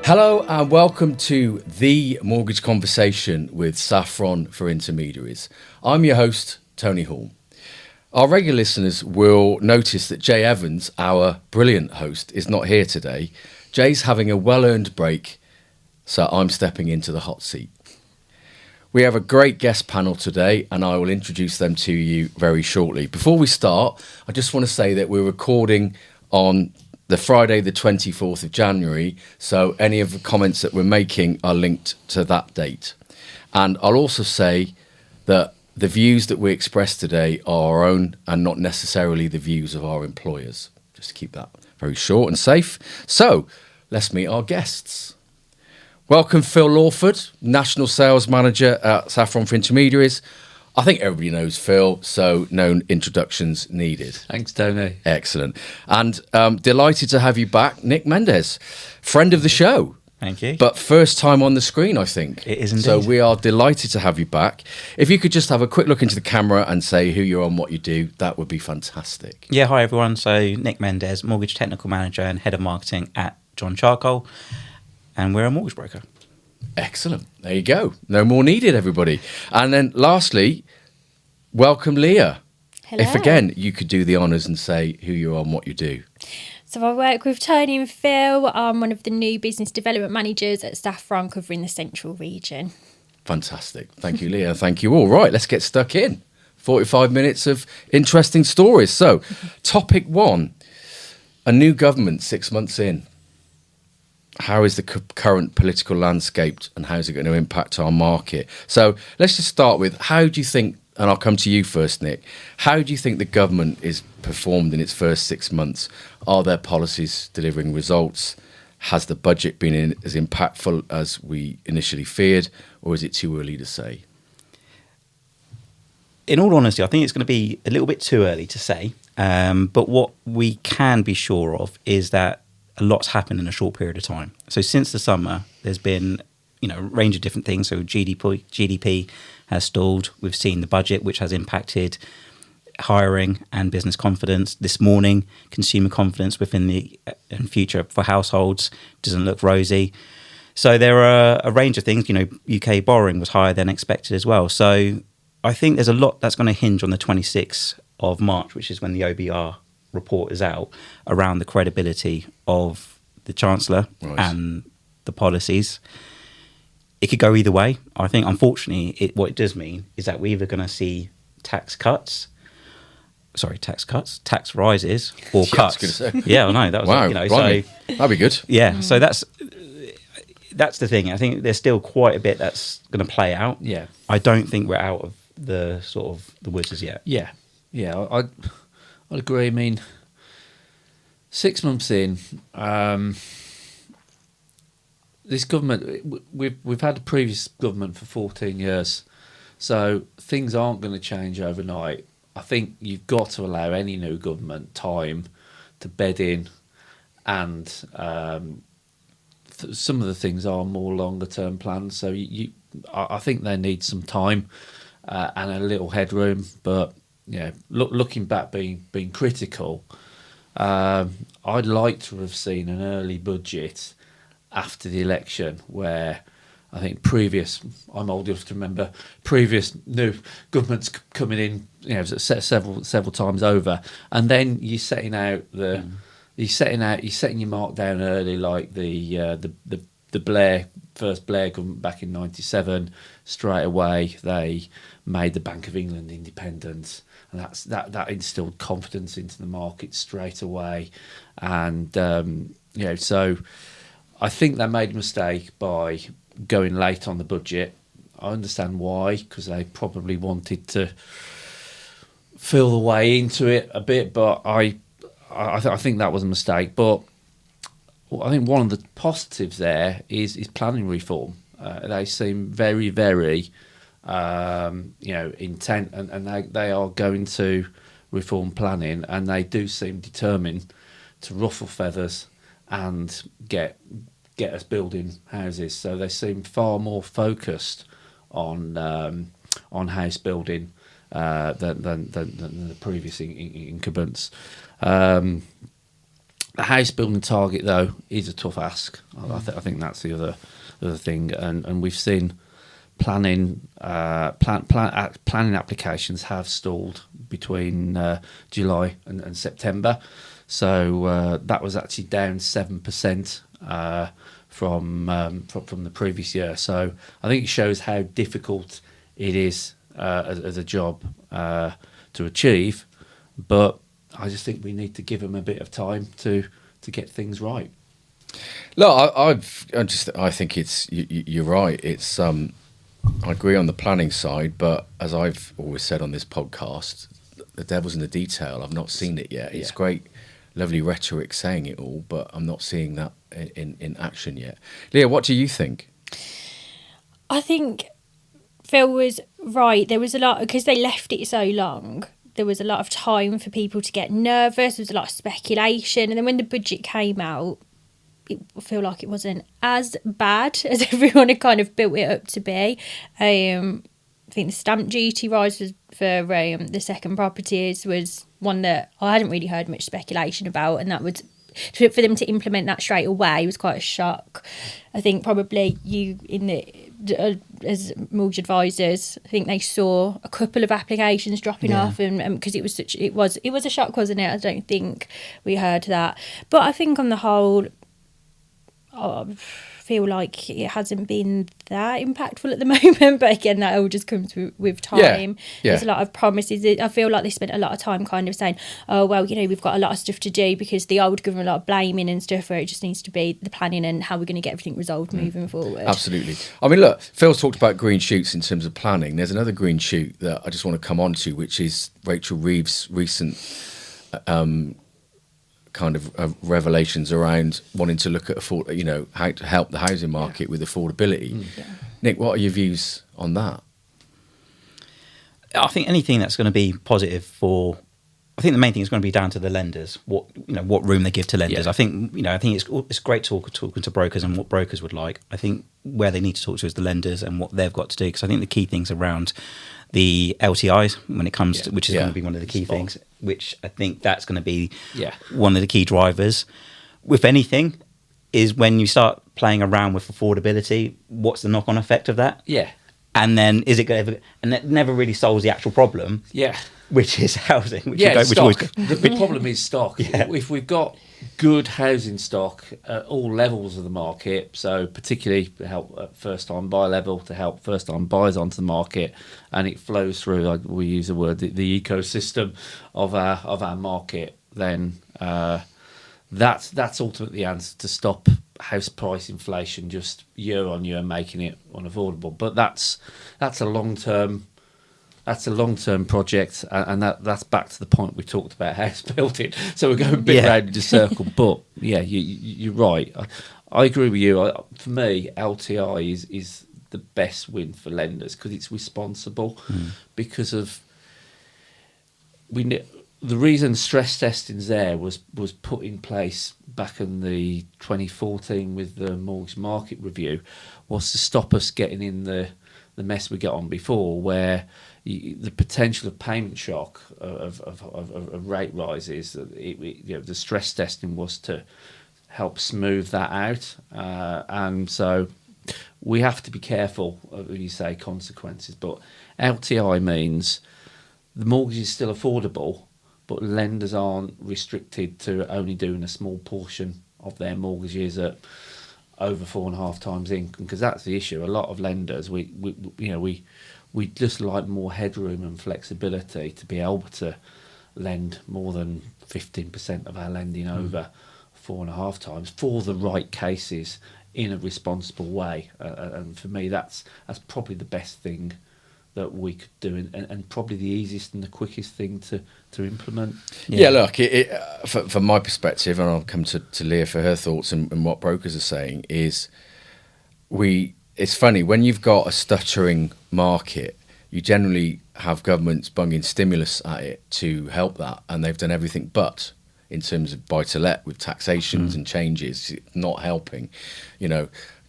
Hello and welcome to The Mortgage Conversation with Saffron for Intermediaries. I'm your host, Tony Hall. Our regular listeners will notice that Jay Evans, our brilliant host, is not here today. Jay's having a well-earned break, so I'm stepping into the hot seat. We have a great guest panel today, and I will introduce them to you very shortly. Before we start, I just want to say that we're recording on the Friday, the 24th of January, so any of the comments that we're making are linked to that date. And I'll also say that the views that we express today are our own and not necessarily the views of our employers. Just to keep that very short and safe. So, let's meet our guests. Welcome Phil Lawford, National Sales Manager at Saffron for Intermediaries. I think everybody knows Phil, so no introductions needed. Thanks, Tony. Excellent. And delighted to have you back, Nick Mendez, friend of the show. Thank you. But first time on the screen, I think. It is indeed. So we are delighted to have you back. If you could just have a quick look into the camera and say who you are and what you do, that would be fantastic. Yeah, hi everyone. So Nick Mendez, Mortgage Technical Manager and Head of Marketing at John Charcoal. And we're a mortgage broker. Excellent. There you go. No more needed, everybody. And then lastly, welcome Leah. Hello. If again, you could do the honours and say who you are and what you do. So I work with Tony and Phil. I'm one of the new business development managers at Saffron covering the central region. Fantastic. Thank you, Leah. Thank you all. Right, let's get stuck in. 45 minutes of interesting stories. So, topic one, a new government 6 months in. How is the current political landscape and how is it going to impact our market? So let's just start with, how do you think, and I'll come to you first, Nick, how do you think the government is performed in its first 6 months? Are their policies delivering results? Has the budget been as impactful as we initially feared, or is it too early to say? In all honesty, I think it's going to be a little bit too early to say. But what we can be sure of is that a lot's happened in a short period of time. So since the summer, there's been, a range of different things. So GDP has stalled. We've seen the budget, which has impacted hiring and business confidence. This morning, consumer confidence within the future for households doesn't look rosy. So there are a range of things. UK borrowing was higher than expected as well. So I think there's a lot that's going to hinge on the 26th of March, which is when the OBR report is out, around the credibility of the Chancellor and the policies. It could go either way. I think, unfortunately, what it does mean is that we're either going to see tax rises, or cuts. I was going to say. Yeah, I know. That was wow, so that'd be good. Yeah, so that's the thing. I think there's still quite a bit that's going to play out. Yeah. I don't think we're out of the sort of the woods as yet. Yeah. I'd agree. I mean, 6 months in, this government, we've had a previous government for 14 years, so things aren't going to change overnight. I think you've got to allow any new government time to bed in, and some of the things are more longer term plans. So I think they need some time and a little headroom. But looking back, being critical, I'd like to have seen an early budget after the election, where I think I'm old enough to remember previous new governments coming in, several times over, and then you're setting your mark down early, like the first Blair government back in '97. Straight away they made the Bank of England independent, and that instilled confidence into the market straight away, and so I think they made a mistake by going late on the budget. I understand why, because they probably wanted to feel the way into it a bit, but I think that was a mistake. But I think one of the positives there is planning reform. They seem very, very intent, and they are going to reform planning, and they do seem determined to ruffle feathers and get us building houses. So they seem far more focused on house building than the previous incumbents. the house building target, though, is a tough ask. I think that's the other thing, and we've seen planning applications have stalled between July and September. So that was actually down 7% from the previous year. So I think it shows how difficult it is as a job to achieve. But I just think we need to give them a bit of time to get things right. Look, I think you're right. It's I agree on the planning side, but as I've always said on this podcast, the devil's in the detail. I've not seen it yet. It's great, lovely rhetoric saying it all, but I'm not seeing that in action yet. Leah, what do you think? I think Phil was right. There was a lot, because they left it so long, there was a lot of time for people to get nervous. There was a lot of speculation. And then when the budget came out, I feel like it wasn't as bad as everyone had kind of built it up to be. I think the stamp duty rise for the second properties was one that I hadn't really heard much speculation about, and that was for them to implement that straight away was quite a shock. I think probably as mortgage advisors, I think they saw a couple of applications dropping off, and because it was a shock, wasn't it? I don't think we heard that, but I think on the whole, I feel like it hasn't been that impactful at the moment, but again, that all just comes with time. There's a lot of promises. I feel like they spent a lot of time kind of saying, oh well, we've got a lot of stuff to do, because the old government a lot of blaming and stuff, where it just needs to be the planning and how we're going to get everything resolved moving forward. Absolutely. I mean, look, Phil's talked about green shoots in terms of planning. There's another green shoot that I just want to come on to, which is Rachel Reeves' recent kind of revelations around wanting to look at how to help the housing market with affordability. Nick, what are your views on that? I think anything that's going to be positive I think the main thing is going to be down to the lenders, what room they give to lenders. I think it's great talking to brokers and what brokers would like. I think where they need to talk to is the lenders and what they've got to do, because I think the key things around the LTIs when it comes to, which is going to be one of the key things, which I think that's going to be one of the key drivers. With anything, is when you start playing around with affordability, what's the knock-on effect of that? Yeah. And then is it going to, and that never really solves the actual problem. Yeah. Which is housing. The problem is stock. If we've got good housing stock at all levels of the market, so particularly to help at first-time buy level, to help first-time buyers onto the market, and it flows through, like we use the word, the ecosystem of our market, then that's ultimately the answer to stop house price inflation just year on year, making it unaffordable. But that's a long-term. That's a long-term project, and that's back to the point we talked about house building. So we're going a bit round in the circle. But you're right. I agree with you. For me, LTI is the best win for lenders because it's responsible. Because of the reason stress testing's there was put in place back in the 2014 with the mortgage market review, was to stop us getting in the mess we got on before, where the potential of payment shock of rate rises. The stress testing was to help smooth that out, and so we have to be careful when you say consequences. But LTI means the mortgage is still affordable, but lenders aren't restricted to only doing a small portion of their mortgages at over 4.5 times income, because that's the issue. A lot of lenders, we just like more headroom and flexibility to be able to lend more than 15% of our lending over 4.5 times for the right cases in a responsible way. And for me, that's probably the best thing that we could do, and probably the easiest and the quickest thing to implement. Look, from my perspective, and I'll come to Leah for her thoughts and what brokers are saying, is it's funny, when you've got a stuttering market, you generally have governments bunging stimulus at it to help that, and they've done everything but in terms of buy-to-let with taxations and changes, not helping.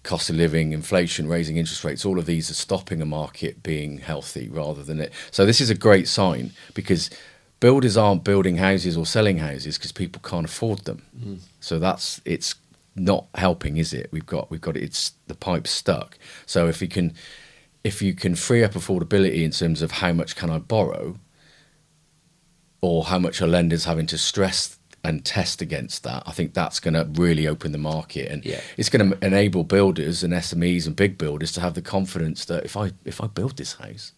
Cost of living, inflation, raising interest rates, all of these are stopping a market being healthy rather than it. So this is a great sign, because builders aren't building houses or selling houses because people can't afford them. So it's not helping, is it? We've got it's the pipe's stuck. So if you can free up affordability in terms of how much can I borrow, or how much are lenders having to stress and test against that, I think that's going to really open the market, and it's going to enable builders and SMEs and big builders to have the confidence that if I build this house,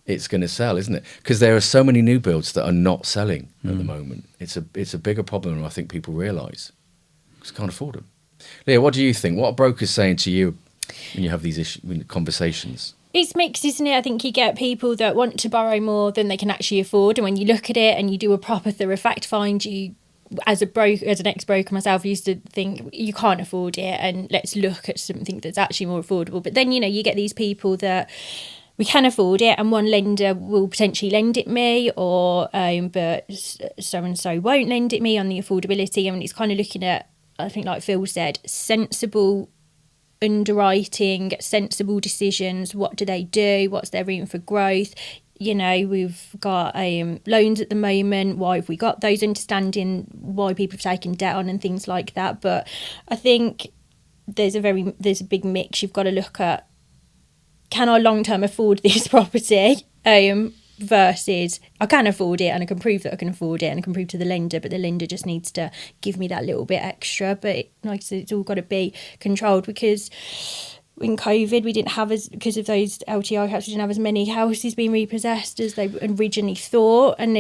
it's going to sell, isn't it? Because there are so many new builds that are not selling at the moment. It's a bigger problem than I think people realise, because can't afford them. Leah, what do you think? What are brokers saying to you when you have these conversations? It's mixed, isn't it? I think you get people that want to borrow more than they can actually afford, and when you look at it and you do a proper thorough fact find, you, as an ex-broker myself, used to think you can't afford it, and let's look at something that's actually more affordable. But then, you get these people that we can afford it, and one lender will potentially lend it me, or but so and so won't lend it me on the affordability. And it's kind of looking at, I think, like Phil said, sensible underwriting, sensible decisions. What do they do? What's their room for growth? We've got loans at the moment. Why have we got those? Understanding why people have taken debt on and things like that. But I think there's a big mix. You've got to look at, can I long term afford this property? Versus I can afford it, and I can prove that I can afford it, and I can prove to the lender, but the lender just needs to give me that little bit extra. But like I said, it's all got to be controlled, because in COVID we didn't have, because of those LTI caps, we didn't have as many houses being repossessed as they originally thought, and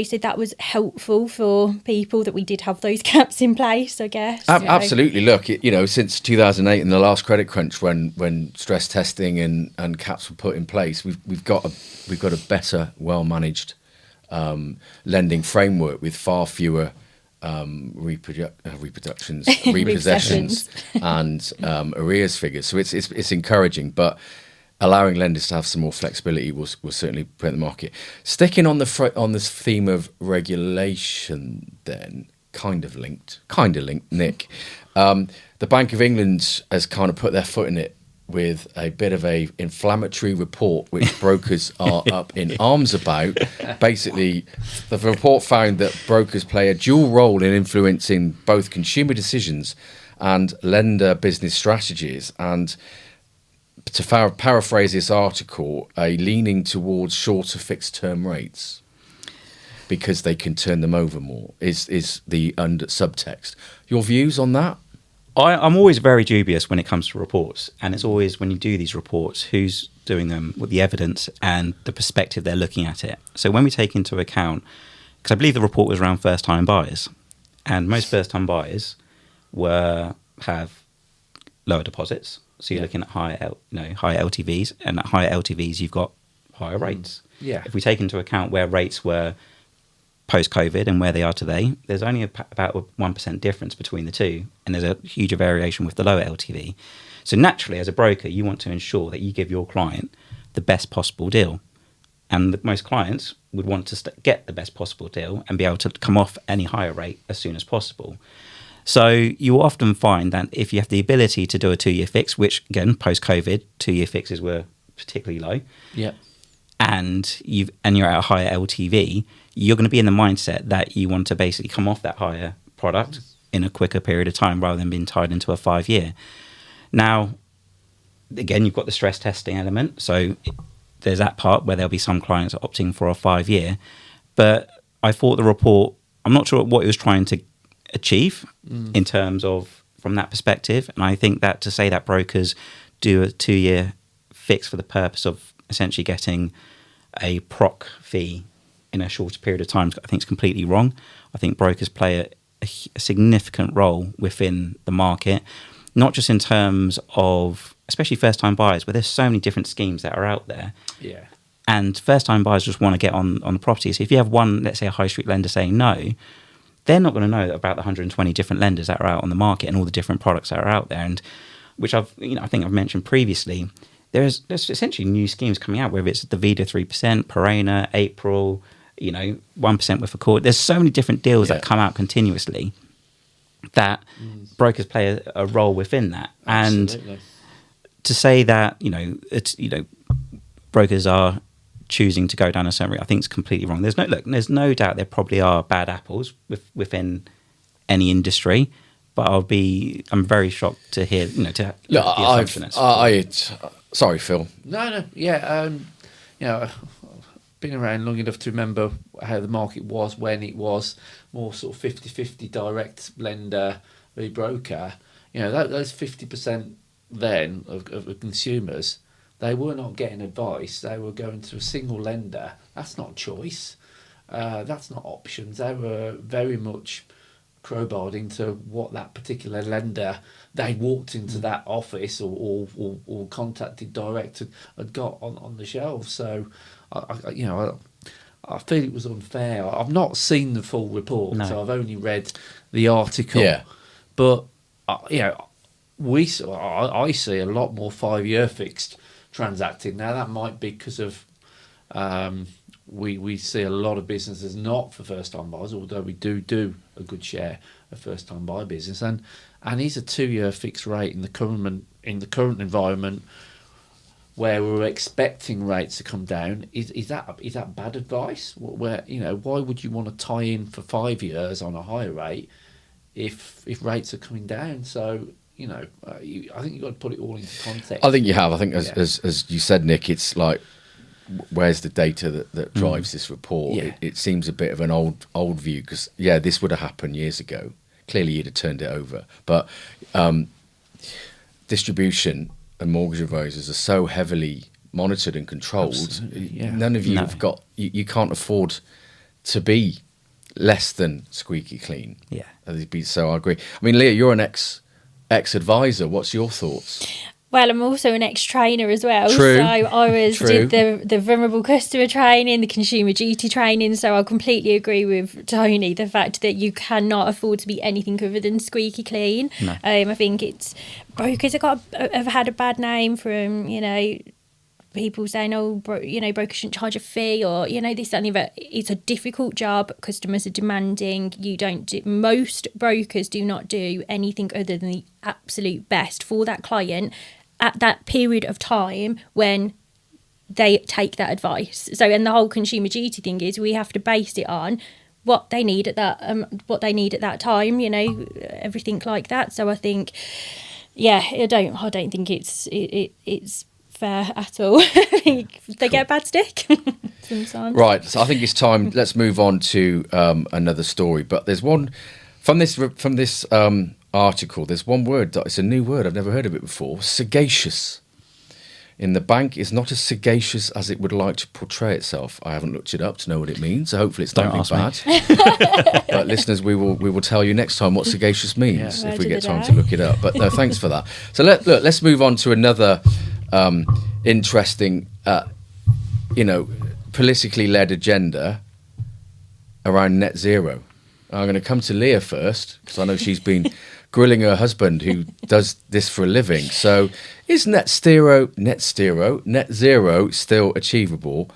so that was helpful for people that we did have those caps in place, I guess. Absolutely. Look, since 2008 and the last credit crunch, when stress testing and caps were put in place, we've got a better, well managed lending framework with far fewer repossessions and arrears figures. So it's encouraging, but allowing lenders to have some more flexibility will certainly prevent the market. Sticking on this theme of regulation, then kind of linked, Nick. The Bank of England has kind of put their foot in it with a bit of a inflammatory report, which brokers are up in arms about. Basically, the report found that brokers play a dual role in influencing both consumer decisions and lender business strategies. And to paraphrase this article, a leaning towards shorter fixed term rates because they can turn them over more is the subtext. Your views on that? I'm always very dubious when it comes to reports, and it's always, when you do these reports, who's doing them, with the evidence and the perspective they're looking at it. So when we take into account, because I believe the report was around first-time buyers, and most first-time buyers have lower deposits. So you're looking at higher LTVs, and at higher LTVs you've got higher rates. Yeah. If we take into account where rates were post-COVID and where they are today, there's only about a 1% difference between the two, and there's a huge variation with the lower LTV. So naturally, as a broker, you want to ensure that you give your client the best possible deal, and most clients would want to get the best possible deal and be able to come off any higher rate as soon as possible. So you will often find that if you have the ability to do a 2-year fix, which again, post-COVID, 2-year fixes were particularly low, and you're at a higher LTV, you're going to be in the mindset that you want to basically come off that higher product in a quicker period of time rather than being tied into a 5-year. Now, again, you've got the stress testing element. So there's that part where there'll be some clients opting for a 5-year. But I thought the report, I'm not sure what it was trying to achieve in terms of from that perspective. And I think that to say that brokers do a 2-year fix for the purpose of essentially getting a proc fee in a shorter period of time, I think is completely wrong. I think brokers play a significant role within the market, not just in terms of, especially first-time buyers, where there's so many different schemes that are out there. Yeah. And first-time buyers just want to get on the property. So if you have one, let's say a high street lender saying no, they're not going to know about the 120 different lenders that are out on the market and all the different products that are out there. And which I think I've mentioned previously, there's essentially new schemes coming out, whether it's the Vida 3%, Perena, April, 1% with Accord. There's so many different deals that come out continuously that brokers play a role within that. Absolutely. And to say that, brokers are choosing to go down a certain route, I think it's completely wrong. There's no doubt there probably are bad apples within any industry, but I'm very shocked to hear, to Look, the assumption sorry, Phil. No, yeah. Been around long enough to remember how the market was when it was more sort of 50-50 direct lender v broker. Those 50% then of consumers, they were not getting advice. They were going to a single lender. That's not choice. That's not options. They were very much crowbarred into what that particular lender they walked into that office or contacted direct had got on the shelves. So I feel it was unfair. I've not seen the full report, so I've only read the article. Yeah. But I see a lot more 5-year fixed transacting now. That might be because of we see a lot of businesses not for first time buyers, although we do a good share of first time buyer business, and is a 2-year fixed rate in the current environment where we're expecting rates to come down. Is that bad advice? Why would you want to tie in for 5 years on a higher rate if rates are coming down? So I think you've got to put it all into context. I think you have. I think as you said, Nick, it's like, where's the data that drives this report? Yeah. It seems a bit of an old view, because this would have happened years ago. Clearly you'd have turned it over, but distribution and mortgage advisors are so heavily monitored and controlled. Absolutely, yeah. None of you have got, you can't afford to be less than squeaky clean. Yeah. So I agree. I mean, Leah, you're an ex-advisor. What's your thoughts? Well, I'm also an ex-trainer as well. True. So I did the vulnerable customer training, the consumer duty training. So I completely agree with Tony, the fact that you cannot afford to be anything other than squeaky clean. No. I think it's brokers have had a bad name from, people saying, brokers shouldn't charge a fee, or, this, that, and the other. It's a difficult job. Customers are demanding. Most brokers do not do anything other than the absolute best for that client at that period of time when they take that advice. So, and the whole consumer duty thing is we have to base it on what they need at that time, everything like that. So I think, I don't think it's fair at all. They get a bad stick sometimes. Right, so I think it's time. Let's move on to another story. But there's one from this article. There's one word it's a new word. I've never heard of it before. Sagacious. In the bank is not as sagacious as it would like to portray itself. I haven't looked it up to know what it means. So hopefully it's nothing bad. But listeners, we will tell you next time what sagacious means if we get time to look it up. But no, thanks for that. So let's move on to another interesting, politically led agenda around net zero. I'm going to come to Leah first, because I know she's been grilling her husband, who does this for a living. So, is net zero still achievable?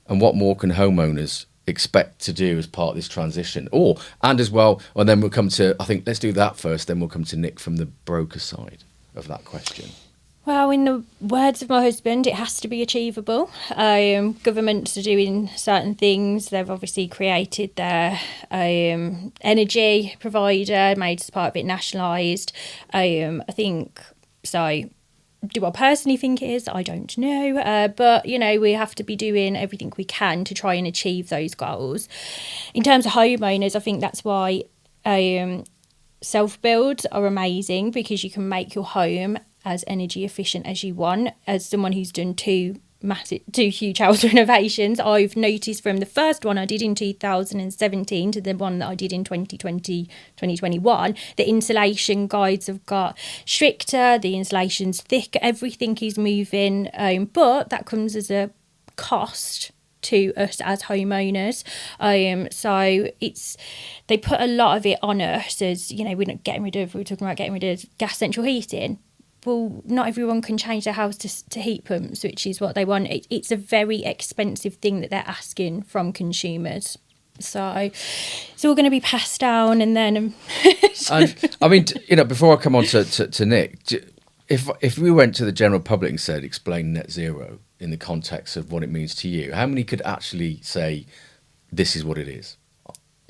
And what more can homeowners expect to do as part of this transition? And then we'll come to, I think, let's do that first, then we'll come to Nick from the broker side of that question. Well, in the words of my husband, it has to be achievable. Governments are doing certain things. They've obviously created their energy provider, made as part of it nationalised. I think so. Do I personally think it is? I don't know. But, we have to be doing everything we can to try and achieve those goals. In terms of homeowners, I think that's why self-builds are amazing, because you can make your home as energy efficient as you want. As someone who's done two huge house renovations, I've noticed from the first one I did in 2017 to the one that I did in 2021, the insulation guides have got stricter, the insulation's thick, everything is moving, but that comes as a cost to us as homeowners. So they put a lot of it on us as, we're talking about getting rid of gas central heating. Well, not everyone can change their house to heat pumps, which is what they want. It's a very expensive thing that they're asking from consumers. So it's all going to be passed down, and then... And, I mean, before I come on to Nick, if we went to the general public and said, explain net zero in the context of what it means to you, how many could actually say, this is what it is?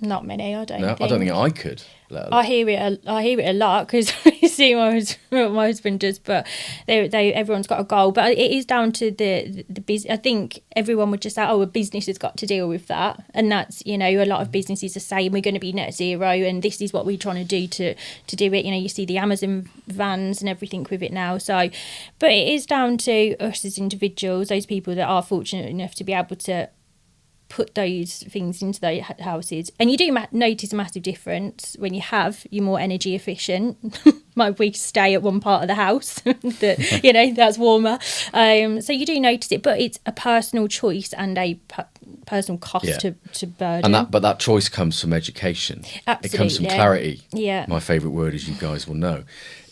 Not many, I don't No, think. I don't think I could. I hear it a lot because I see what my husband does, but everyone's got a goal. But it is down to the business. I think everyone would just say, oh, a business has got to deal with that. And that's, a lot of businesses are saying we're going to be net zero and this is what we're trying to do to do it. You see the Amazon vans and everything with it now. So, but it is down to us as individuals, those people that are fortunate enough to be able to put those things into those houses, and you do notice a massive difference when you're more energy efficient. We stay at one part of the house that that's warmer, so you do notice it, but it's a personal choice and a personal cost to burden. But that choice comes from education. Absolutely. It comes from clarity. Yeah, my favourite word, as you guys will know.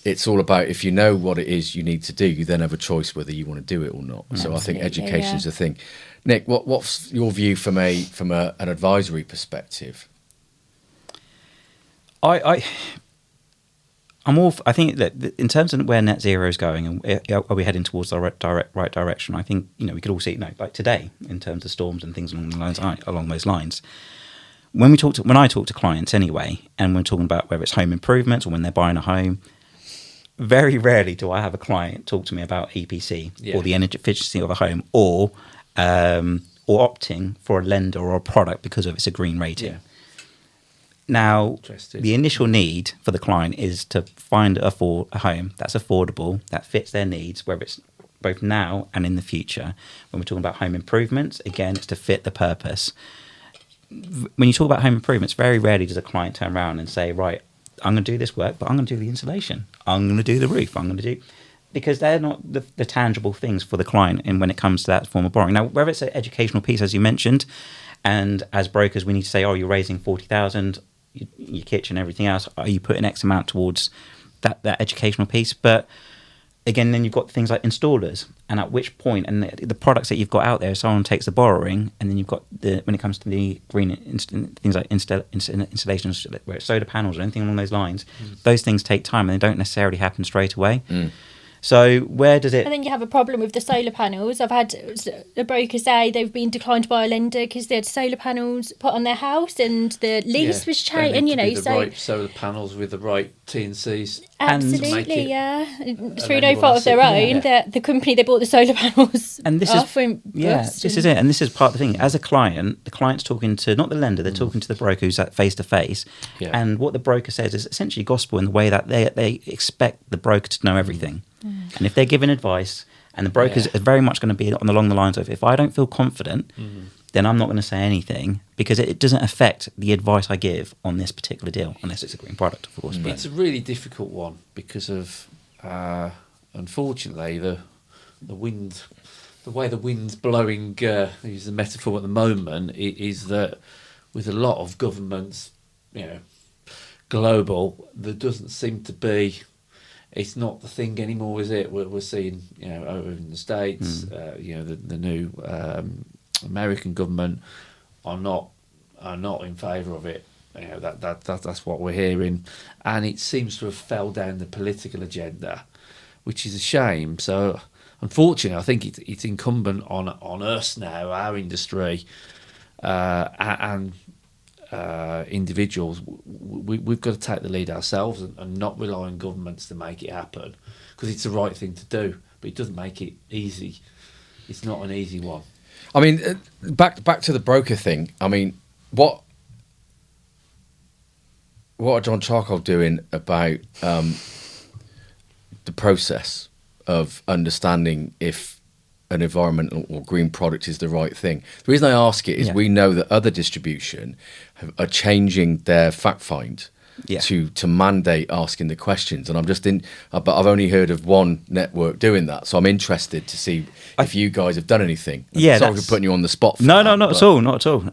It's all about, if you know what it is you need to do, you then have a choice whether you want to do it or not. So I think education is the thing. Nick, what's your view from an advisory perspective? I'm all. I think that in terms of where net zero is going, and are we heading towards the right direction? I think we could all see like today in terms of storms and things along those lines. When I talk to clients anyway, and we're talking about whether it's home improvements or when they're buying a home, very rarely do I have a client talk to me about EPC or the energy efficiency of a home or opting for a lender or a product because of it's a green rating. Yeah. Now, the initial need for the client is to find a home that's affordable, that fits their needs, whether it's both now and in the future. When we're talking about home improvements, again, it's to fit the purpose. When you talk about home improvements, very rarely does a client turn around and say, right, I'm going to do this work, but I'm going to do the insulation. I'm going to do the roof. Because they're not the tangible things for the client and when it comes to that form of borrowing. Now, whether it's an educational piece, as you mentioned, and as brokers, we need to say, oh, you're raising 40,000, your kitchen, everything else. Are you putting X amount towards that educational piece? But again, then you've got things like installers, and at which point, and the products that you've got out there, someone takes the borrowing, and then you've got when it comes to the green things like installations, where it's solar panels or anything along those lines, those things take time and they don't necessarily happen straight away. So where does it... And then you have a problem with the solar panels. I've had a broker say they've been declined by a lender because they had solar panels put on their house and the lease was changed. And the right solar panels with the right T&Cs. Absolutely, through no fault of their own, the company they bought the solar panels off this is it. And this is part of the thing. As a client, the client's talking to, not the lender, they're talking to the broker who's at face-to-face. Yeah. And what the broker says is essentially gospel in the way that they expect the broker to know everything. And if they're giving advice, and the brokers are very much going to be along the lines of, if I don't feel confident, then I'm not going to say anything, because it doesn't affect the advice I give on this particular deal, unless it's a green product, of course. It's a really difficult one because of, unfortunately, the wind, the way the wind's blowing, use the metaphor at the moment, is that with a lot of governments, global, there doesn't seem to be... It's not the thing anymore, is it? We're seeing, over in the States, the new American government are not in favour of it. That's what we're hearing, and it seems to have fell down the political agenda, which is a shame. So, unfortunately, I think it's incumbent on us now, our industry, and individuals, we've got to take the lead ourselves and not rely on governments to make it happen, because it's the right thing to do, but it doesn't make it easy. It's not an easy one. I mean, back to the broker thing. I mean, what are John Charcoal doing about the process of understanding if an environmental or green product is the right thing? The reason I ask it is we know that other distribution are changing their fact find to mandate asking the questions, and I'm just but I've only heard of one network doing that, so I'm interested to see if you guys have done anything. Sorry for putting you on the spot. Not at all.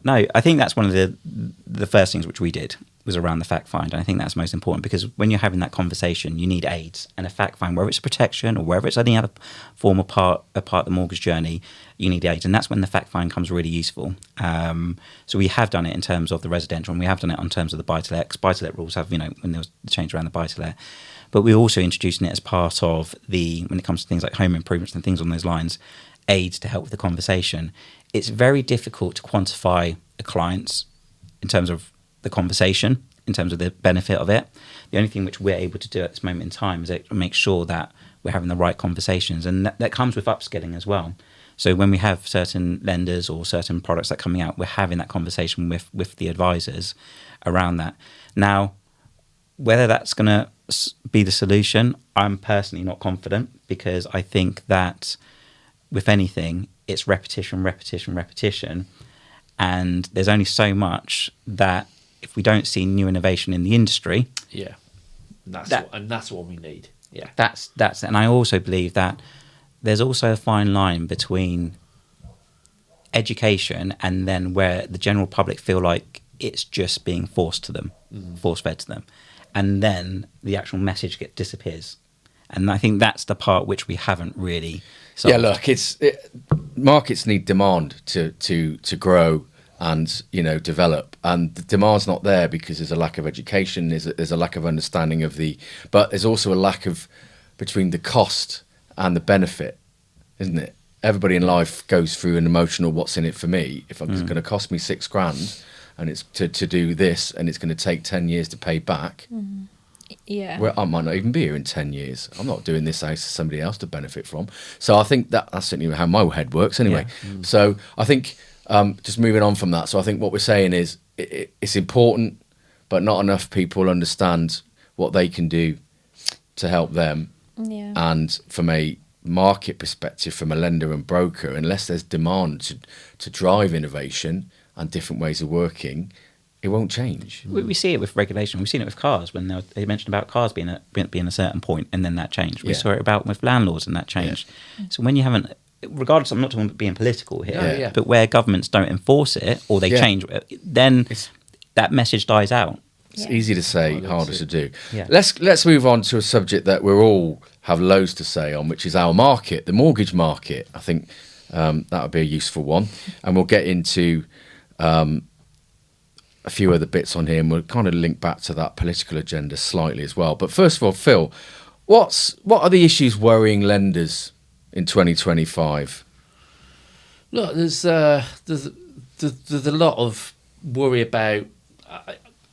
No, I think that's one of the first things which we did was around the fact find. And I think that's most important, because when you're having that conversation, you need aids, and a fact find, whether it's protection or whether it's any other form of part of the mortgage journey, you need aids. And that's when the fact find comes really useful. So we have done it in terms of the residential, and we have done it in terms of the buy-to-let. 'Cause buy-to-let rules have, when there was the change around the buy-to-let. But we're also introducing it as part of when it comes to things like home improvements and things on those lines, aids to help with the conversation. It's very difficult to quantify a client's in terms of the conversation, in terms of the benefit of it. The only thing which we're able to do at this moment in time is make sure that we're having the right conversations, and that comes with upskilling as well. So when we have certain lenders or certain products that are coming out, we're having that conversation with the advisors around that. Now, whether that's going to be the solution, I'm personally not confident, because I think that with anything, it's repetition, and there's only so much that if we don't see new innovation in the industry, that's what we need. Yeah, that's. And I also believe that there's also a fine line between education and then where the general public feel like it's just being force fed to them, and then the actual message disappears. And I think that's the part which we haven't really solved. Yeah, look, markets need demand to grow and develop, and the demand's not there because there's a lack of education, there's a lack of understanding but there's also a lack of between the cost and the benefit, isn't it? Everybody in life goes through an emotional what's in it for me. If it's going to cost me £6,000 and it's to do this, and it's going to take 10 years to pay back. Yeah. Well, I might not even be here in 10 years. I'm not doing this as somebody else to benefit from. So I think that's certainly how my head works anyway. Yeah. So I think just moving on from that. So I think what we're saying is it's important, but not enough people understand what they can do to help them. Yeah. And from a market perspective, from a lender and broker, unless there's demand to drive innovation and different ways of working, it won't change. We see it with regulation. We've seen it with cars when they mentioned about cars being a certain point, and then that changed. We saw it with landlords, and that changed. Yeah. So when you haven't, regardless, I'm not talking about being political here, but where governments don't enforce it or they change it, then that message dies out. It's easy to say, harder to do. Yeah. Let's move on to a subject that we all have loads to say on, which is our market, the mortgage market. I think that would be a useful one, and we'll get into a few other bits on here, and we'll kind of link back to that political agenda slightly as well. But first of all, Phil, what are the issues worrying lenders in 2025? Look, there's a lot of worry about.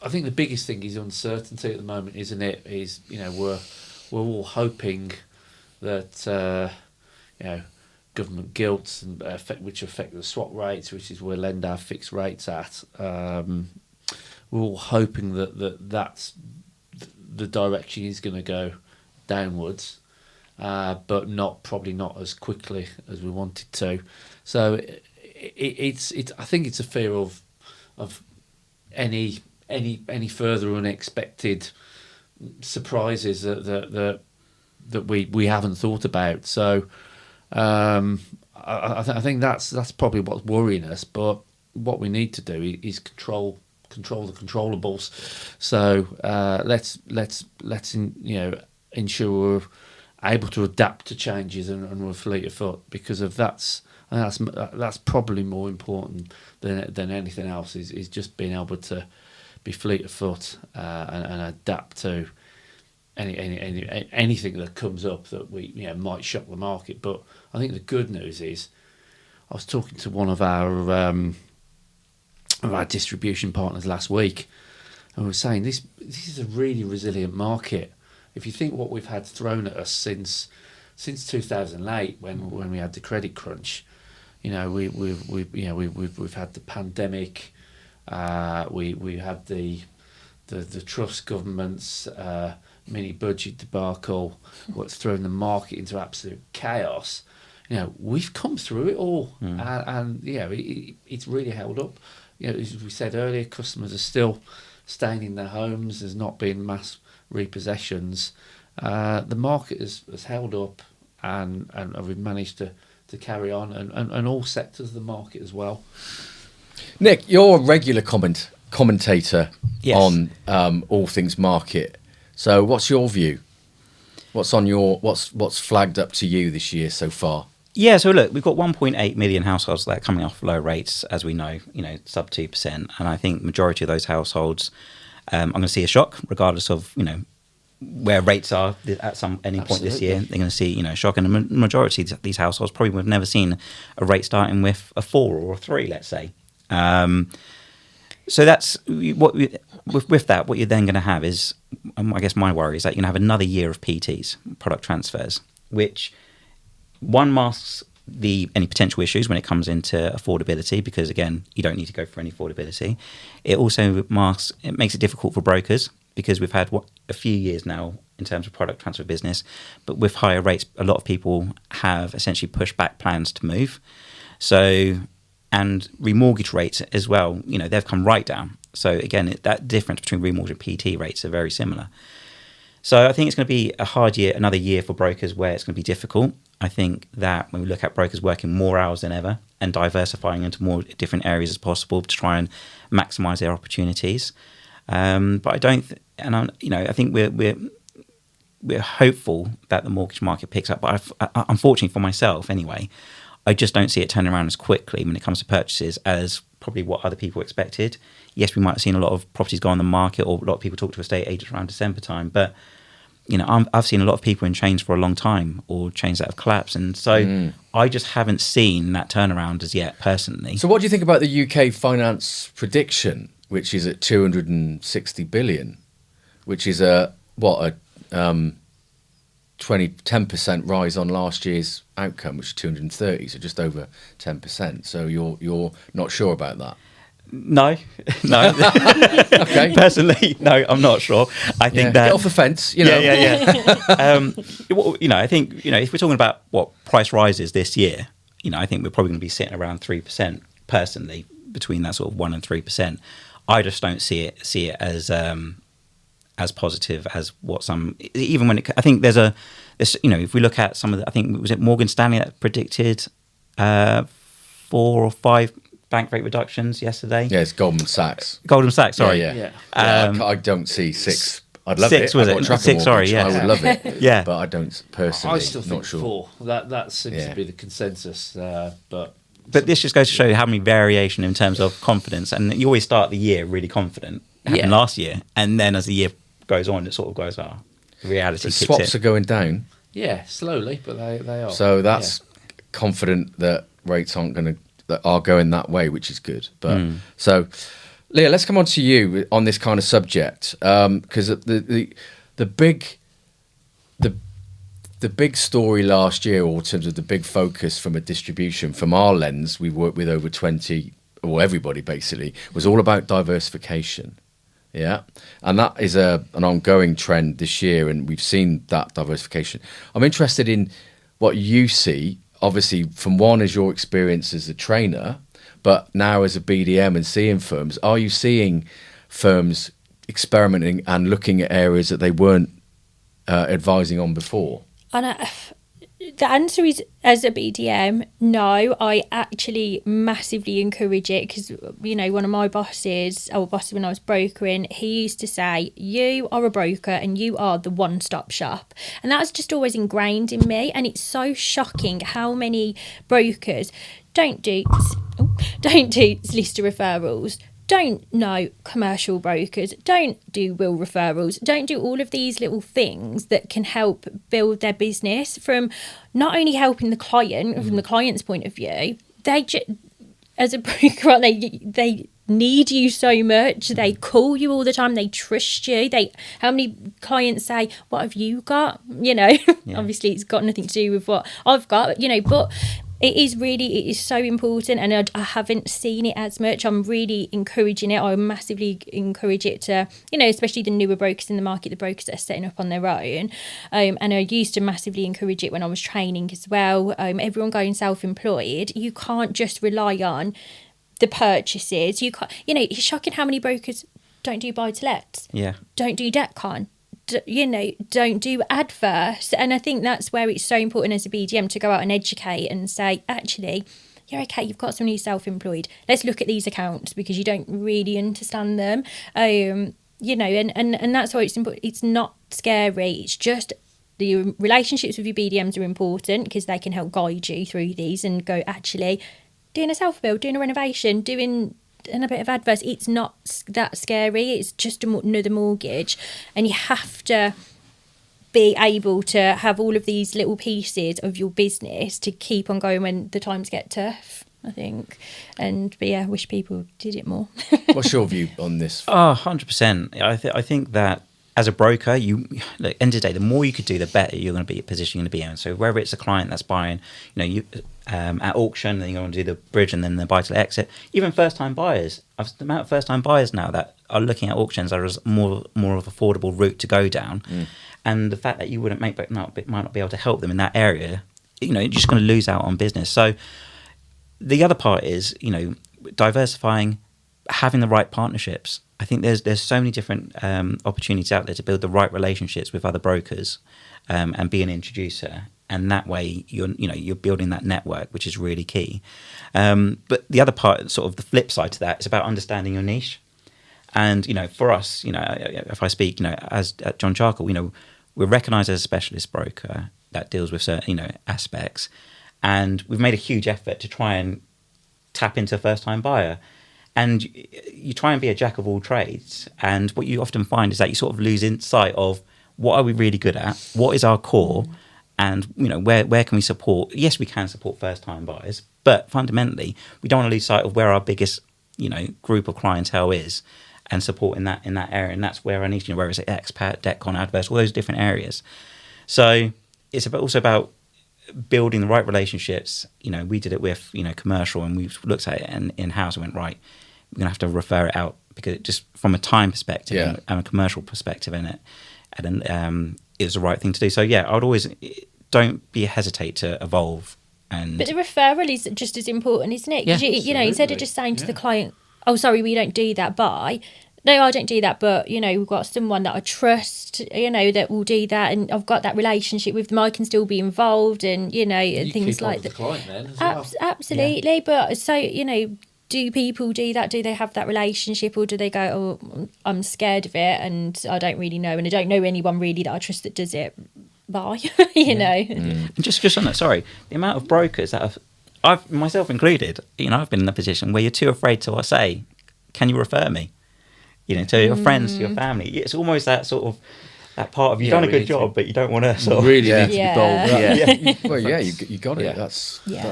I think the biggest thing is uncertainty at the moment, isn't it? Is we're all hoping that government gilts and which affect the swap rates, which is where lend our fixed rates at. We're all hoping that's the direction is going to go downwards, but probably not as quickly as we wanted to. So it's I think it's a fear of any further unexpected surprises that we haven't thought about. So I think that's probably what's worrying us. But what we need to do is control the controllables. So let's ensure we're able to adapt to changes and we're fleet of foot, because of that's probably more important than anything else. Is just being able to be fleet of foot and adapt to anything that comes up that we might shock the market. But I think the good news is, I was talking to one of our distribution partners last week, and we were saying this is a really resilient market. If you think what we've had thrown at us since 2008, when we had the credit crunch, we've had the pandemic, we had the trust government's mini budget debacle, what's thrown the market into absolute chaos. We've come through it all, and it's really held up. As we said earlier, customers are still staying in their homes. There's not been mass repossessions. The market has held up, and we've managed to carry on, and all sectors of the market as well. Nick, your regular comment commentator Yes. on all things market. So, what's your view? What's flagged up to you this year so far? Yeah, so look, we've got 1.8 million households that are coming off low rates, as we know, sub 2%. And I think majority of those households are going to see a shock, regardless of, where rates are at any point this year. They're going to see, a shock. And the majority of these households probably would have never seen a rate starting with a 4 or a 3, let's say. So that's with that, what you're then going to have is, I guess my worry is that you're going to have another year of PTs, product transfers, which one masks any potential issues when it comes into affordability, because again, you don't need to go for any affordability. It also makes it difficult for brokers, because we've had a few years now in terms of product transfer business, but with higher rates, a lot of people have essentially pushed back plans to move. So, and remortgage rates as well, they've come right down. So again, that difference between remortgage and PT rates are very similar. So I think it's going to be a hard year, another year for brokers where it's going to be difficult. I think that when we look at brokers working more hours than ever and diversifying into more different areas as possible to try and maximise their opportunities. But I don't, I think we're hopeful that the mortgage market picks up. But unfortunately for myself, anyway, I just don't see it turning around as quickly when it comes to purchases as probably what other people expected. Yes, we might have seen a lot of properties go on the market, or a lot of people talk to estate agents around December time, but I've seen a lot of people in chains for a long time, or chains that have collapsed. And so I just haven't seen that turnaround as yet, personally. So what do you think about the UK finance prediction, which is at 260 billion, which is a 10% rise on last year's outcome, which is 230, so just over 10%. So you're not sure about that? No. Okay. Personally, no, I'm not sure. I think that get off the fence, Yeah. I think if we're talking about what price rises this year, I think we're probably going to be sitting around 3%. Personally, between that sort of 1% and 3%, I just don't see it as positive as what some. Even when I think if we look at some of the, I think was it Morgan Stanley that predicted 4 or 5 bank rate reductions yesterday. Yeah, it's Goldman Sachs. Sorry. Yeah. I don't see 6. I'd love 6, it. was I've got it? a tracker 6, sorry, mortgage. yeah. I would love it. Yeah. But I don't personally. I still think not sure. 4. That seems to be the consensus. But this just goes to show you how many variation in terms of confidence. And you always start the year really confident. It happened last year. And then as the year goes on, it sort of goes, reality The kicks swaps in. are going down. yeah, slowly, but they are. So that's confident that rates are going that way, which is good. But so, Leah, let's come on to you on this kind of subject, because the big story last year, or in terms of the big focus from a distribution, from our lens, we worked with over 20, or everybody basically, was all about diversification. Yeah, and that is an ongoing trend this year, and we've seen that diversification. I'm interested in what you see, obviously, from one is your experience as a trainer, but now as a BDM and seeing firms, are you seeing firms experimenting and looking at areas that they weren't advising on before? And the answer is, as a BDM, no. I actually massively encourage it, because one of my bosses when I was brokering, he used to say, you are a broker and you are the one-stop shop, and that's just always ingrained in me. And it's so shocking how many brokers don't do solicitor referrals, don't know commercial brokers, don't do will referrals, don't do all of these little things that can help build their business, from not only helping the client from the client's point of view. As a broker, they need you so much. They call you all the time. They trust you. How many clients say, what have you got? Obviously it's got nothing to do with what I've got, but it is so important, and I haven't seen it as much. I'm really encouraging it. I massively encourage it to, especially the newer brokers in the market, the brokers that are setting up on their own. And I used to massively encourage it when I was training as well. Everyone going self-employed, you can't just rely on the purchases. You can't, it's shocking how many brokers don't do buy-to-lets. Yeah. Don't do debt con. Don't do adverse. And I think that's where it's so important as a BDM to go out and educate and say, actually, yeah, okay, you've got someone who's self-employed. Let's look at these accounts because you don't really understand them. You know, and that's why it's important. It's not scary. It's just the relationships with your BDMs are important because they can help guide you through these and go, actually, doing a self-build, doing a renovation, doing a bit of adverse, it's not that scary. It's just another mortgage. And you have to be able to have all of these little pieces of your business to keep on going when the times get tough, I think. But yeah, I wish people did it more. What's your view on this? 100%. I think that as a broker, look, end of the day, the more you could do, the better you're going to be in a position you're going to be in. So whether it's a client that's buying, at auction, then you're going to do the bridge and then the buy-to-let exit. Even first-time buyers, the amount of first-time buyers now that are looking at auctions as more of affordable route to go down, and the fact that you might not be able to help them in that area, you're just going to lose out on business. So the other part is, diversifying, having the right partnerships. I think there's so many different opportunities out there to build the right relationships with other brokers, and be an introducer, and that way you're building that network, which is really key. But the other part, sort of the flip side to that, is about understanding your niche. And for us, if I speak, as at John Charcoal, we're recognised as a specialist broker that deals with certain aspects, and we've made a huge effort to try and tap into a first-time buyer. And you try and be a jack of all trades. And what you often find is that you sort of lose insight of what are we really good at, what is our core, and where can we support. Yes, we can support first-time buyers, but fundamentally, we don't want to lose sight of where our biggest group of clientele is, and support in that area. And that's where our niche, where it's expat, decon, adverse, all those different areas. So it's also about building the right relationships. We did it with commercial, and we looked at it in-house and went, right, we're going to have to refer it out because it just from a time perspective and a commercial perspective in it, and it was the right thing to do. So yeah, I would always don't hesitate to evolve. But the referral is just as important, isn't it? Because instead of just saying to the client, oh, sorry, we don't do that, bye. No, I don't do that, but we've got someone that I trust, that will do that, and I've got that relationship with them. I can still be involved, and and things like that. The client then as well. Absolutely, yeah. But so do people do that? Do they have that relationship, or do they go, oh, I'm scared of it, and I don't really know, and I don't know anyone really that I trust that does it? Bye, And just on that, sorry, the amount of brokers that have, I've myself included, I've been in a position where you're too afraid to say, can you refer me? To your friends, to your family. It's almost that sort of that part of you've done a good job, but you don't want to sort of really need to be bold. Well, you got it. That's where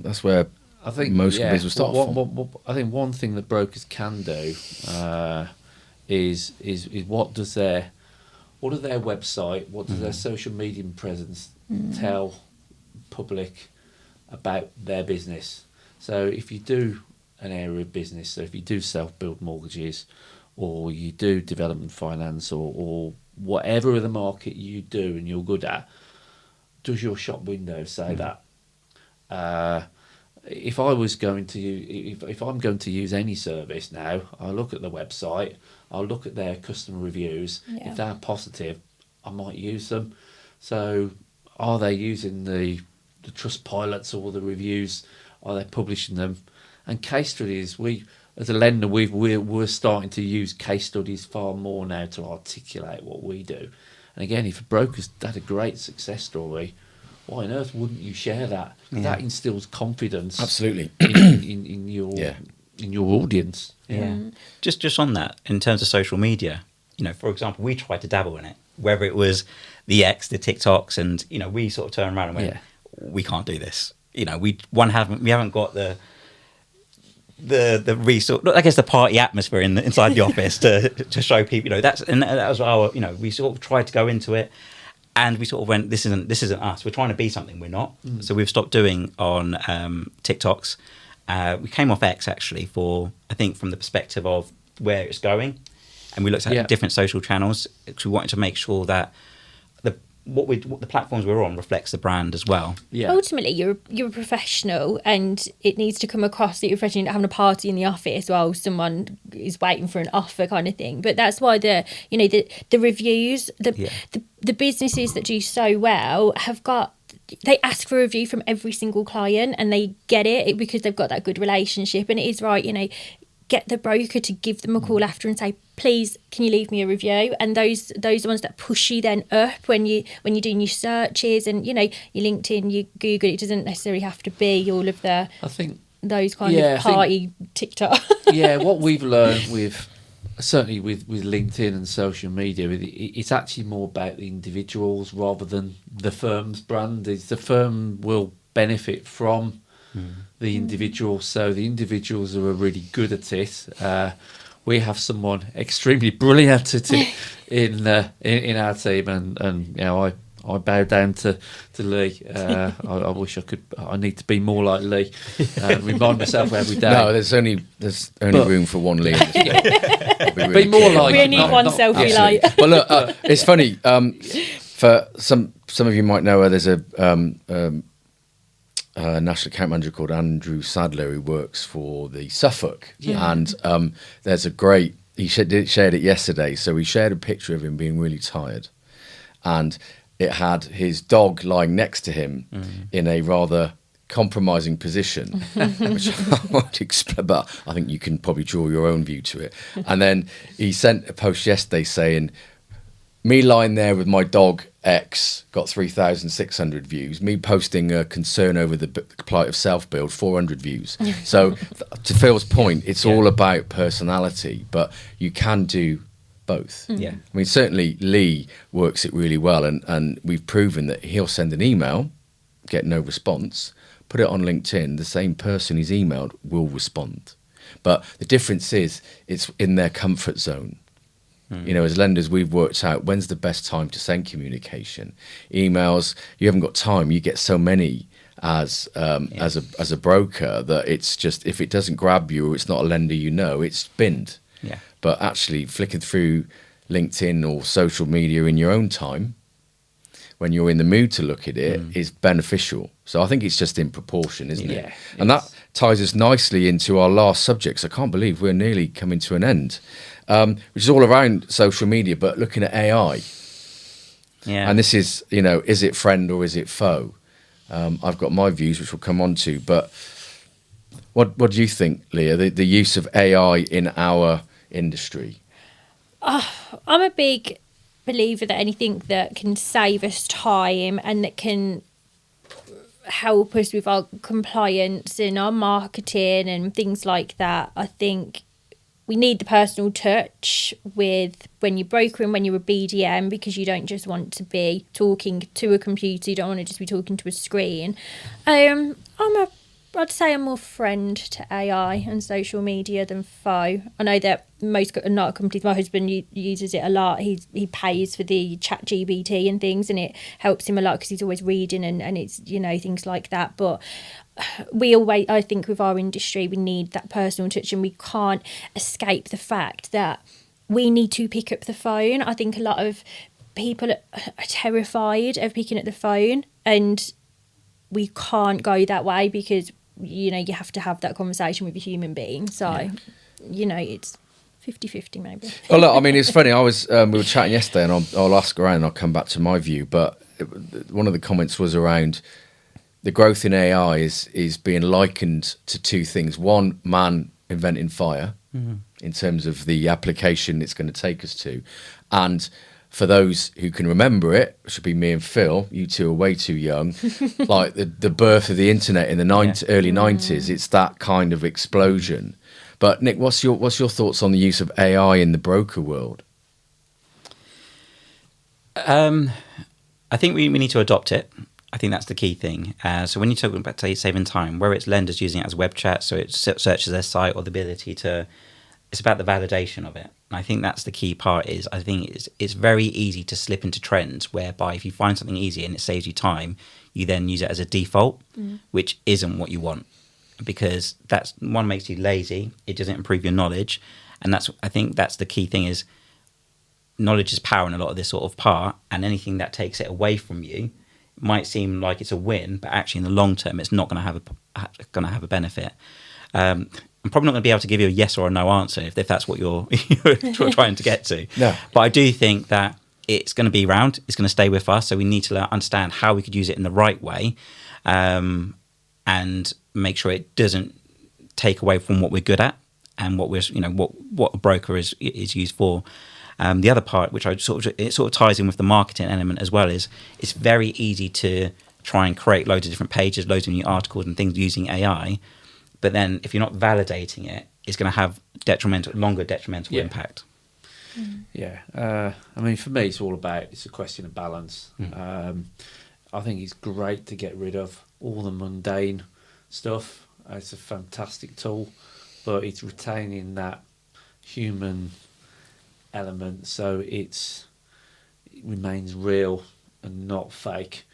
that's where I think most companies will start from. I think one thing that brokers can do is what does their website, what does their social media presence tell public about their business? So if you do an area of business, so if you do self-build mortgages, or you do development finance, or whatever the market you do and you're good at, does your shop window say that? If I was going to if I'm going to use any service now, I look at the website, I'll look at their customer reviews. If they're positive, I might use them. So are they using the trust pilots or the reviews? Are they publishing them? And case studies, we as a lender, we're starting to use case studies far more now to articulate what we do. And again, if a broker's had a great success story, why on earth wouldn't you share that? That instills confidence. Absolutely. in your audience. Yeah. Just on that, in terms of social media, for example, we tried to dabble in it, whether it was the X, the TikToks, and we sort of turned around and went, we can't do this. We haven't got the resource, I guess, the party atmosphere inside the office to show people. That was our. We sort of tried to go into it, and we sort of went, this isn't us. We're trying to be something we're not. So we've stopped doing on TikToks. We came off X actually I think from the perspective of where it's going, and we looked at different social channels because we wanted to make sure that what the platforms we're on reflects the brand as well. Yeah. Ultimately, you're a professional, and it needs to come across that you're professional. You're not having a party in the office while someone is waiting for an offer, kind of thing. But that's why the reviews, the businesses that do so well have got they ask for a review from every single client, and they get it because they've got that good relationship. And it is right, get the broker to give them a call after and say, please, can you leave me a review? And those are the ones that push you then up when you're doing your searches and your LinkedIn, your Google. It doesn't necessarily have to be all of the those kind of party TikTok. Yeah, what we've learned certainly with LinkedIn and social media, it's actually more about the individuals rather than the firm's brand. The firm will benefit from the individuals, so the individuals who are really good at it. We have someone extremely brilliant at it in our team, and I bow down to Lee. I wish I could. I need to be more like Lee. Remind myself every day. No, there's only room for one Lee. In this be more like. We only need one selfie light. Well, look, it's funny. For some of you might know her. There's a national account manager called Andrew Sadler who works for the Suffolk, and there's a great. He shared it yesterday. So he shared a picture of him being really tired, and it had his dog lying next to him in a rather compromising position, which I won't explain, but I think you can probably draw your own view to it. And then he sent a post yesterday saying, me lying there with my dog X got 3,600 views. Me posting a concern over the plight of self-build, 400 views. So to Phil's point, it's all about personality, but you can do both. Yeah. I mean, certainly Lee works it really well, and we've proven that he'll send an email, get no response, put it on LinkedIn, the same person he's emailed will respond. But the difference is it's in their comfort zone. As lenders, we've worked out when's the best time to send communication. Emails, you haven't got time. You get so many as a broker that it's just, if it doesn't grab you or it's not a lender it's binned. Yeah. But actually flicking through LinkedIn or social media in your own time, when you're in the mood to look at it, is beneficial. So I think it's just in proportion, isn't it? And that ties us nicely into our last subjects. I can't believe we're nearly coming to an end, which is all around social media, but looking at AI. Yeah. And this is, is it friend or is it foe? I've got my views, which we'll come on to, but what do you think, Leah, the use of AI in our industry? I'm a big believer that anything that can save us time and that can help us with our compliance and our marketing and things like that, I think we need the personal touch with when you're brokering, when you're a BDM, because you don't just want to be talking to a computer, you don't want to just be talking to a screen. I'd say I'm more friend to AI and social media than foe. I know that most companies, my husband uses it a lot. He pays for the ChatGPT and things, and it helps him a lot because he's always reading and it's, things like that. But I think with our industry, we need that personal touch, and we can't escape the fact that we need to pick up the phone. I think a lot of people are terrified of picking up the phone, and we can't go that way because you have to have that conversation with a human being. So, it's 50-50 maybe. Well, look, I mean, it's funny. We were chatting yesterday, and I'll ask around and I'll come back to my view. But one of the comments was around the growth in AI is being likened to two things. One, man inventing fire in terms of the application it's going to take us to. And for those who can remember it, it should be me and Phil. You two are way too young. Like the birth of the internet in the early 90s. It's that kind of explosion. But Nick, what's your thoughts on the use of AI in the broker world? I think we need to adopt it. I think that's the key thing. So when you're talking about saving time, where it's lenders using it as web chat, so it searches their site, or the ability to, it's about the validation of it. And I think that's the key part. I think it's very easy to slip into trends whereby if you find something easy and it saves you time, you then use it as a default, which isn't what you want, because that's one, makes you lazy. It doesn't improve your knowledge, and I think that's the key thing. Is knowledge is power in a lot of this sort of part, and anything that takes it away from you might seem like it's a win, but actually in the long term, it's not going to have a benefit. I'm probably not going to be able to give you a yes or a no answer if that's what you're trying to get to. No. But I do think that it's going to be around. It's going to stay with us. So we need to understand how we could use it in the right way, and make sure it doesn't take away from what we're good at and what we're, what a broker is used for. The other part, which it sort of ties in with the marketing element as well, is it's very easy to try and create loads of different pages, loads of new articles and things using AI. But then if you're not validating it, it's going to have longer detrimental impact. Yeah. I mean, for me, it's a question of balance. I think it's great to get rid of all the mundane stuff. It's a fantastic tool, but it's retaining that human element, so it remains real and not fake.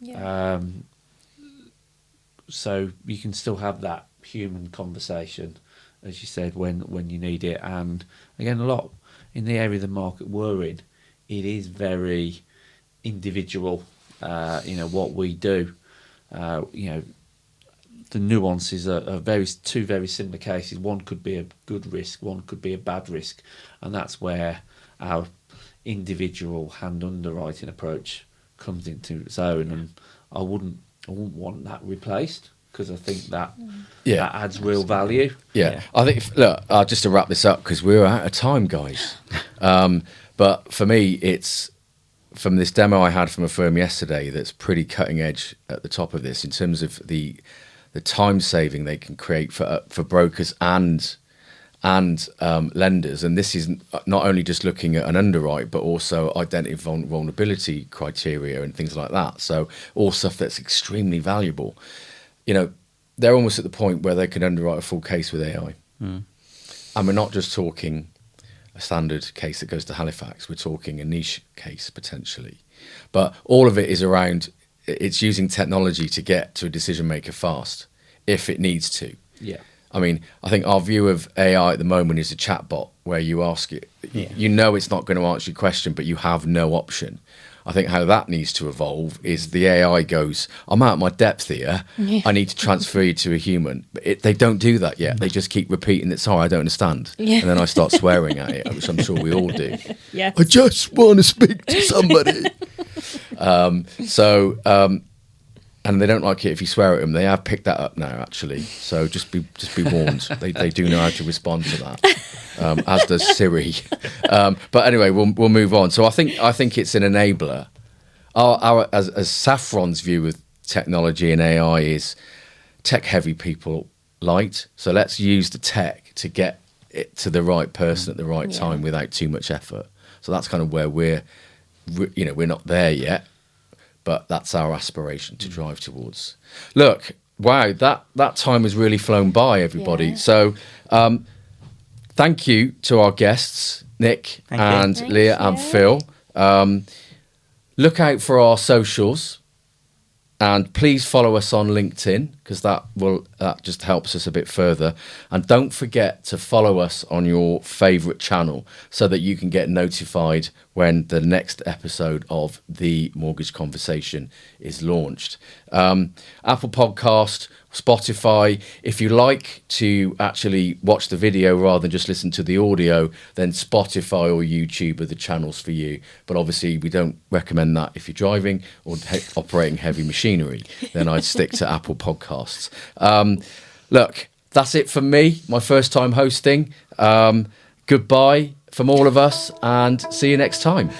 Yeah. So you can still have that human conversation, as you said, when you need it. And again, a lot in the area of the market we're in, it is very individual. What we do. The nuances are two very similar cases. One could be a good risk, one could be a bad risk, and that's where our individual hand underwriting approach comes into its own. And I wouldn't want that replaced, because I think that adds real value. Yeah. I think, look, just to wrap this up, because we're out of time, guys. But for me, it's from this demo I had from a firm yesterday that's pretty cutting edge at the top of this in terms of the time saving they can create for brokers and lenders. And this is not only just looking at an underwrite, but also identifying vulnerability criteria and things like that. So all stuff that's extremely valuable. They're almost at the point where they can underwrite a full case with AI. And we're not just talking a standard case that goes to Halifax. We're talking a niche case potentially. But all of it is around, it's using technology to get to a decision maker fast if it needs to. Yeah. I mean, I think our view of AI at the moment is a chatbot where you ask it, it's not going to answer your question, but you have no option. I think how that needs to evolve is the AI goes, I'm out of my depth here. Yeah. I need to transfer you to a human. But they don't do that yet. They just keep repeating it. Sorry, I don't understand. Yeah. And then I start swearing at it, which I'm sure we all do. Yeah. I just want to speak to somebody. And they don't like it if you swear at them. They have picked that up now, actually. So just be warned. They do know how to respond to that, as does Siri. But anyway, we'll move on. So I think it's an enabler. As Saffron's view of technology and AI is tech-heavy people light. So let's use the tech to get it to the right person at the right time without too much effort. So that's kind of where we're not there yet. But that's our aspiration to drive towards. Look, wow, that time has really flown by, everybody. Yeah. So thank you to our guests, Nick and Leah and Phil. Look out for our socials. And please follow us on LinkedIn, because that just helps us a bit further. And don't forget to follow us on your favourite channel so that you can get notified when the next episode of The Mortgage Conversation is launched. Apple Podcast, Spotify. If you like to actually watch the video rather than just listen to the audio, then Spotify or YouTube are the channels for you. But obviously we don't recommend that if you're driving or operating heavy machinery. Then I'd stick to Apple Podcasts. Look, that's it from me. My first time hosting. Goodbye from all of us, and see you next time.